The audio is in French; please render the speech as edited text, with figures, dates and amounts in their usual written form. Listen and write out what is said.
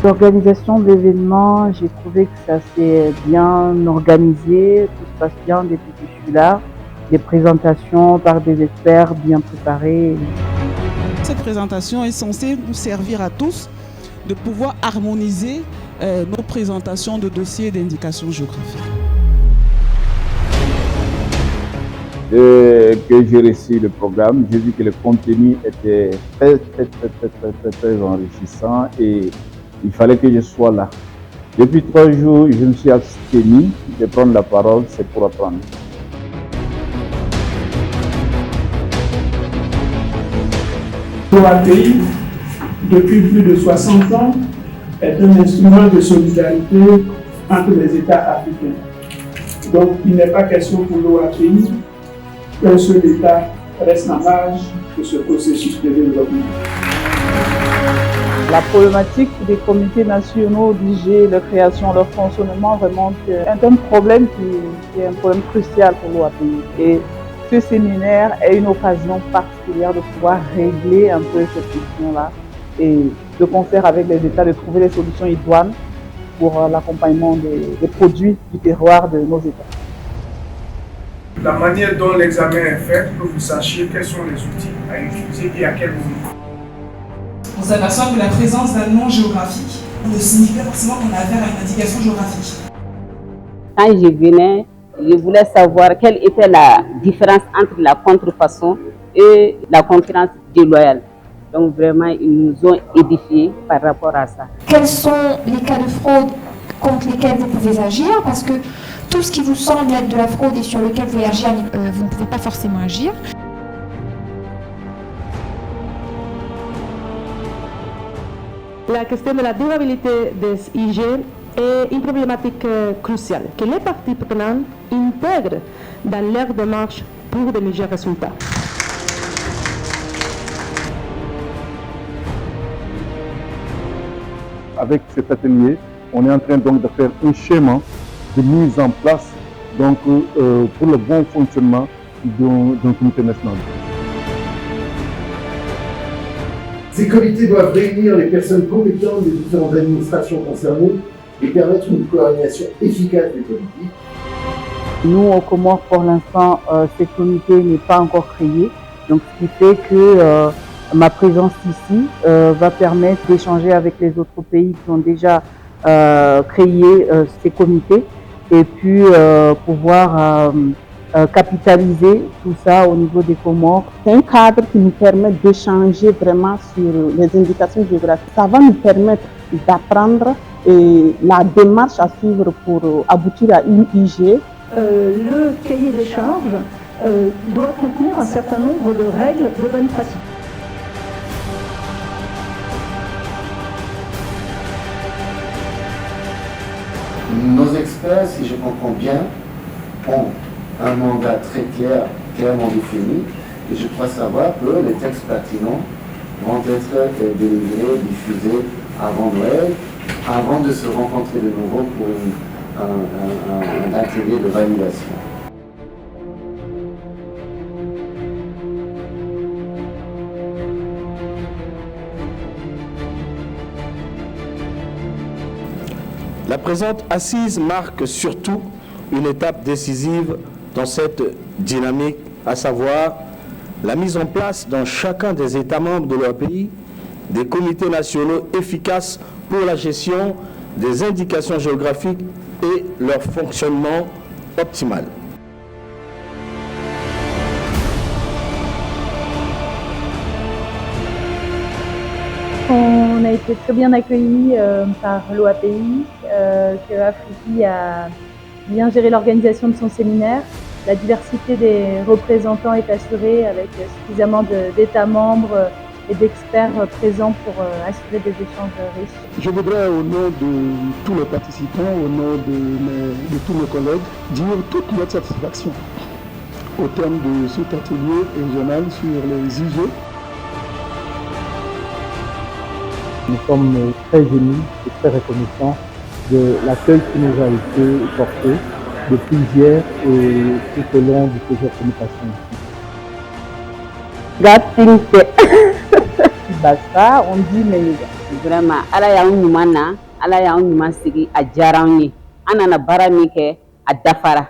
L'organisation de l'événement, j'ai trouvé que ça s'est bien organisé, tout se passe bien depuis que je suis là. Des présentations par des experts bien préparés. Cette présentation est censée nous servir à tous de pouvoir harmoniser nos présentations de dossiers d'indication géographique. Que j'ai reçu le programme, j'ai vu que le contenu était très enrichissant et il fallait que je sois là. Depuis 3 jours, je me suis abstenu de prendre la parole, c'est pour apprendre. L'OAPI, depuis plus de 60 ans, est un instrument de solidarité entre les États africains. Donc, il n'est pas question pour l'OAPI qu'un seul État reste en marge de ce processus de développement. La problématique des comités nationaux d'IG, leur création, leur fonctionnement, vraiment, c'est un problème qui est un problème crucial pour l'OAPI. Et ce séminaire est une occasion particulière de pouvoir régler un peu cette question-là et de concert avec les États de trouver des solutions idoines pour l'accompagnement des produits du terroir de nos États. La manière dont l'examen est fait, que vous sachiez quels sont les outils à utiliser et à quel moment. On s'aperçoit que la présence d'un nom géographique ne signifie pas forcément qu'on a affaire à une indication géographique. Quand je venais, je voulais savoir quelle était la différence entre la contrefaçon et la concurrence déloyale. Donc vraiment, ils nous ont édifiés par rapport à ça. Quels sont les cas de fraude contre lesquels vous pouvez agir? Parce que tout ce qui vous semble être de la fraude et sur lequel vous pouvez agir, vous ne pouvez pas forcément agir. La question de la durabilité des IG est une problématique cruciale que les parties prenantes intègrent dans leur démarche pour de meilleurs résultats. Avec cet atelier, on est en train donc de faire un schéma de mise en place donc, pour le bon fonctionnement d'un comité national. Ces comités doivent réunir les personnes compétentes des différentes administrations concernées et permettre une coordination efficace des politiques. Nous, au Comores, pour l'instant, ce comité n'est pas encore créé. Donc, ce qui fait que ma présence ici va permettre d'échanger avec les autres pays qui ont déjà créé ces comités et puis pouvoir capitaliser tout ça au niveau des Comores. C'est un cadre qui nous permet d'échanger vraiment sur les indications géographiques. Ça va nous permettre d'apprendre la démarche à suivre pour aboutir à une IG. Le cahier des charges doit contenir un certain nombre de règles de bonne pratique. Nos experts, si je comprends bien, ont un mandat très clair, clairement défini, et je crois savoir que les textes pertinents vont être délivrés, diffusés avant Noël, avant de se rencontrer de nouveau pour un atelier de validation. La présente assise marque surtout une étape décisive dans cette dynamique, à savoir la mise en place dans chacun des États membres de leur pays des comités nationaux efficaces pour la gestion des indications géographiques et leur fonctionnement optimal. On a été très bien accueillis par l'OAPI, que Afriki a bien géré l'organisation de son séminaire. La diversité des représentants est assurée avec suffisamment d'États membres et d'experts présents pour assurer des échanges riches. Je voudrais, au nom de tous les participants, au nom de tous mes collègues, dire toute notre satisfaction au terme de cet atelier régional sur les IG. Nous sommes très émus et très reconnaissants de l'accueil qui nous a été porté depuis hier et tout au long du séjour communication ici. God thinks that basta, on dit mais Vraiment, ala y'anw ɲuman na, ala y'anw ɲuman sigi, a diyara anw ye. An nana baara min kɛ, a dafara.